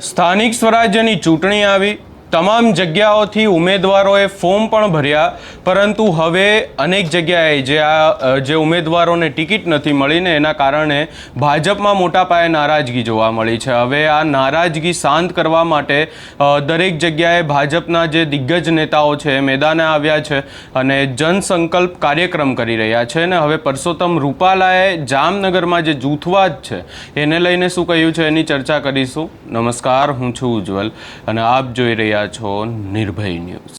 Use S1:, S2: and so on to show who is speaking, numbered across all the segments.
S1: સ્થાનિક સ્વરાજ્યની ચૂંટણી આવી, તમામ જગ્યાઓથી ઉમેદવારોએ ફોર્મ પણ ભર્યા, પરંતુ હવે અનેક જગ્યાએ જે ઉમેદવારોને ટિકિટ નથી મળીને એના કારણે ભાજપમાં મોટા પાયે નારાજગી જોવા મળી છે। હવે આ નારાજગી શાંત કરવા માટે દરેક જગ્યાએ ભાજપના જે દિગ્ગજ નેતાઓ છે એ મેદાને આવ્યા છે અને જનસંકલ્પ કાર્યક્રમ કરી રહ્યા છે। અને હવે પરસોત્તમ રૂપાલાએ જામનગરમાં જે જૂથવાદ છે એને લઈને શું કહ્યું છે એની ચર્ચા કરીશું। નમસ્કાર, હું છું ઉજ્જવલ અને આપ જોઈ રહ્યા છો નિર્ભય ન્યૂઝ।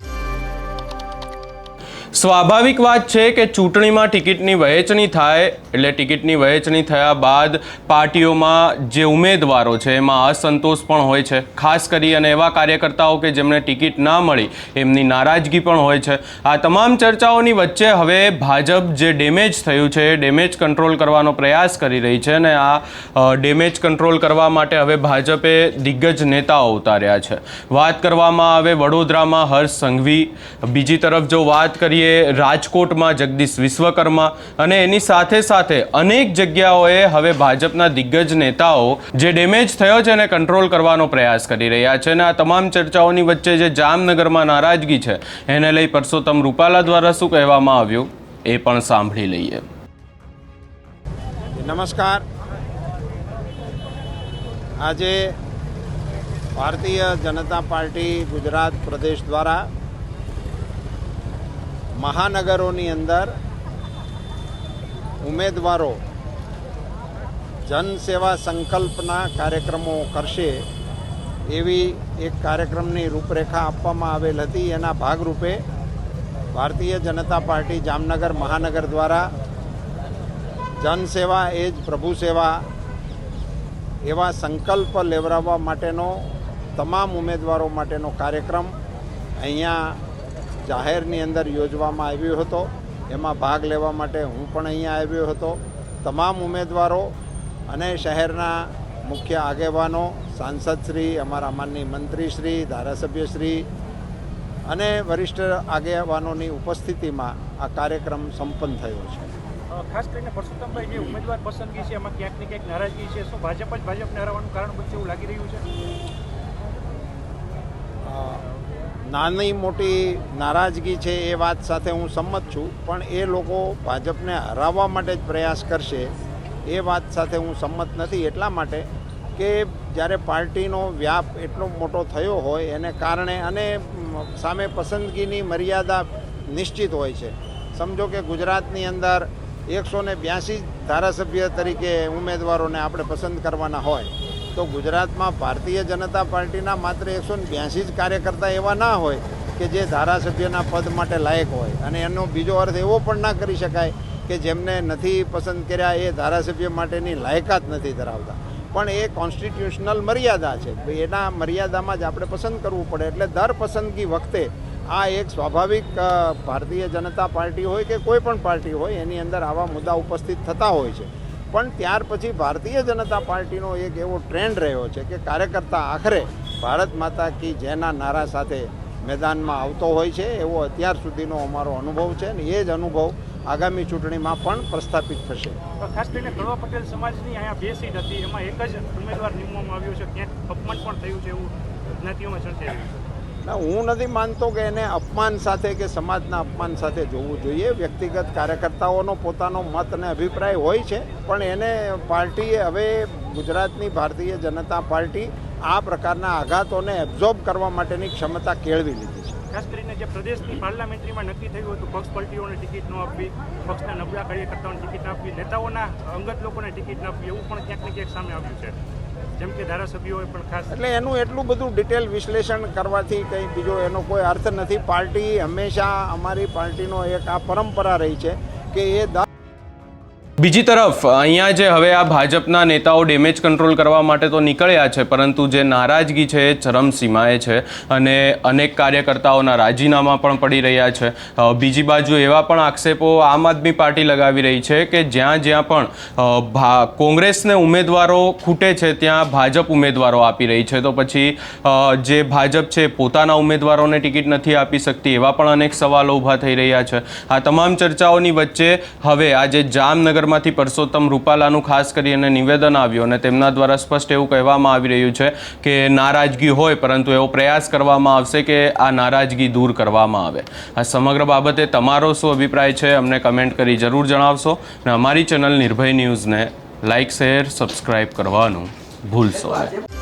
S1: સ્વાભાવિક વાત છે કે ચૂંટણીમાં ટિકિટની વહેંચણી થાય એટલે ટિકિટની વહેંચણી થયા બાદ પાર્ટીઓમાં જે ઉમેદવારો છે એમાં અસંતોષ પણ હોય છે, ખાસ કરી અને એવા કાર્યકર્તાઓ કે જેમને ટિકિટ ના મળી એમની નારાજગી પણ હોય છે। આ તમામ ચર્ચાઓની વચ્ચે હવે ભાજપ જે ડેમેજ થયું છે એ ડેમેજ કંટ્રોલ કરવાનો પ્રયાસ કરી રહી છે અને આ ડેમેજ કંટ્રોલ કરવા માટે હવે ભાજપે દિગ્ગજ નેતાઓ ઉતાર્યા છે। વાત કરવામાં આવે વડોદરામાં હર્ષ સંઘવી, બીજી તરફ જો વાત કરીએ રાજકોટમાં જગદીશ વિશ્વકર્મા અને એની સાથે સાથે અનેક જગ્યાઓએ હવે ભાજપના દિગ્ગજ નેતાઓ જે ડેમેજ થયો છે એને કંટ્રોલ કરવાનો પ્રયાસ કરી રહ્યા છે। અને આ તમામ ચર્ચાઓની વચ્ચે જે જામનગરમાં નારાજગી છે એને લઈ પરસોત્તમ રૂપાલા દ્વારા શું કહેવામાં આવ્યું એ પણ સાંભળી લઈએ।
S2: નમસ્કાર। આજે ભારતીય જનતા પાર્ટી ગુજરાત પ્રદેશ દ્વારા મહાનગરોની અંદર ઉમેદવારો જનસેવા સંકલ્પના કાર્યક્રમો કરશે એવી એક કાર્યક્રમની રૂપરેખા આપવામાં આવેલ હતી। એના ભાગરૂપે ભારતીય જનતા પાર્ટી જામનગર મહાનગર દ્વારા જનસેવા એ જ પ્રભુ સેવા એવા સંકલ્પ લેવડાવવા માટેનો તમામ ઉમેદવારો માટેનો કાર્યક્રમ અહીંયા જાહેરની અંદર યોજવામાં આવ્યો હતો। એમાં ભાગ લેવા માટે હું પણ અહીંયા આવ્યો હતો। તમામ ઉમેદવારો અને શહેરના મુખ્ય આગેવાનો, સાંસદશ્રી, અમારા માનનીય મંત્રીશ્રી, ધારાસભ્યશ્રી અને વરિષ્ઠ આગેવાનોની ઉપસ્થિતિમાં આ કાર્યક્રમ સંપન્ન થયો છે।
S3: ખાસ કરીને પરસોત્તમભાઈ જે ઉમેદવાર પસંદગી છે એમાં ક્યાંક ને ક્યાંક નારાજગી છે, શું ભાજપ જ ભાજપને હરાવવાનું કારણ બનશે એવું લાગી રહ્યું છે?
S2: નાની મોટી નારાજગી છે એ વાત સાથે હું સંમત છું, પણ એ લોકો ભાજપને હરાવવા માટે જ પ્રયાસ કરશે એ વાત સાથે હું સંમત નથી। એટલા માટે કે જ્યારે પાર્ટીનો વ્યાપ એટલો મોટો થયો હોય એને કારણે અને સામે પસંદગીની મર્યાદા નિશ્ચિત હોય છે। સમજો કે ગુજરાતની અંદર 182 ધારાસભ્ય તરીકે ઉમેદવારોને આપણે પસંદ કરવાના હોય તો ગુજરાતમાં ભારતીય જનતા પાર્ટીના માત્ર 182 જ કાર્યકર્તા એવા ના હોય કે જે ધારાસભ્યના પદ માટે લાયક હોય। અને એનો બીજો અર્થ એવો પણ ના કરી શકાય કે જેમને નથી પસંદ કર્યા એ ધારાસભ્ય માટેની લાયકાત નથી ધરાવતા, પણ એ કોન્સ્ટિટ્યુશનલ મર્યાદા છે, એના મર્યાદામાં જ આપણે પસંદ કરવું પડે। એટલે દર પસંદગી વખતે આ એક સ્વાભાવિક ભારતીય જનતા પાર્ટી હોય કે કોઈ પણ પાર્ટી હોય એની અંદર આવા મુદ્દા ઉપસ્થિત થતા હોય છે। પણ ત્યાર પછી ભારતીય જનતા પાર્ટીનો એક એવો ટ્રેન્ડ રહ્યો છે કે કાર્યકર્તા આખરે ભારત માતા કી જયના નારા સાથે મેદાનમાં આવતો હોય છે, એવો અત્યાર સુધીનો અમારો અનુભવ છે અને એ જ અનુભવ આગામી ચૂંટણીમાં પણ પ્રસ્થાપિત થશે।
S3: ખાસ કરીને કડવા પટેલ સમાજની અહીંયા 2 સીટ હતી, એમાં એક જ ઉમેદવાર નીમવામાં આવ્યો છે, ક્યાંક અપમાન પણ થયું છે એવું જ્ઞાતિઓમાં ચર્ચાઈ રહ્યું છે।
S2: ના, હું નથી માનતો કે એને અપમાન સાથે કે સમાજના અપમાન સાથે જોવું જોઈએ। વ્યક્તિગત કાર્યકર્તાઓનો પોતાનો મત અને અભિપ્રાય હોય છે, પણ એને પાર્ટીએ હવે ગુજરાતની ભારતીય જનતા પાર્ટી આ પ્રકારના આઘાતોને એબ્ઝોર્બ કરવા માટેની ક્ષમતા કેળવી લીધી છે।
S3: ખાસ કરીને જે પ્રદેશની પાર્લામેન્ટરીમાં નક્કી થયું હતું પક્ષ પાર્ટીઓને ટિકિટ ન આપવી, પક્ષના નબળા કાર્યકર્તાઓને ટિકિટ આપવી, નેતાઓના અંગત લોકોને ટિકિટ ન આપવી, એવું પણ ક્યાંક ને ક્યાંક સામે આવ્યું છે, જેમ કે ધારાસભ્યોએ પણ ખાસ। એટલે
S2: એનું એટલું બધું ડિટેલ વિશ્લેષણ કરવાથી કંઈ બીજો એનો કોઈ અર્થ નથી। પાર્ટી હંમેશા અમારી પાર્ટીનો એક આ પરંપરા રહી છે કે એ
S1: બીજી તરફ અહીંયા જે હવે આ ભાજપના નેતાઓ ડેમેજ કંટ્રોલ કરવા માટે તો નીકળ્યા છે, પરંતુ જે નારાજગી છે એ ચરમસીમાએ છે અને અનેક કાર્યકર્તાઓના રાજીનામા પણ પડી રહ્યા છે। બીજી બાજુ એવા પણ આક્ષેપો આમ આદમી પાર્ટી લગાવી રહી છે કે જ્યાં જ્યાં પણ કોંગ્રેસને ઉમેદવારો ખૂટે છે ત્યાં ભાજપ ઉમેદવારો આપી રહી છે, તો પછી જે ભાજપ છે પોતાના ઉમેદવારોને ટિકિટ નથી આપી શકતી, એવા પણ અનેક સવાલો ઊભા થઈ રહ્યા છે। આ તમામ ચર્ચાઓની વચ્ચે હવે આજે જામનગર વિસ્તારમાંથી પરસોત્તમ રૂપાલાનું ખાસ કરીને નિવેદન આવ્યું અને તેમના દ્વારા સ્પષ્ટ એવું કહેવામાં આવી રહ્યું છે કે નારાજગી હોય પરંતુ એવો પ્રયાસ કરવામાં આવશે કે આ નારાજગી દૂર કરવામાં આવે. આ સમગ્ર બાબતે તમારો શું અભિપ્રાય છે અમને કમેન્ટ કરી જરૂર જણાવશો અને અમારી ચેનલ નિર્ભય ન્યૂઝને લાઇક શેર સબસ્ક્રાઇબ કરવાનું ભૂલશો નહીં.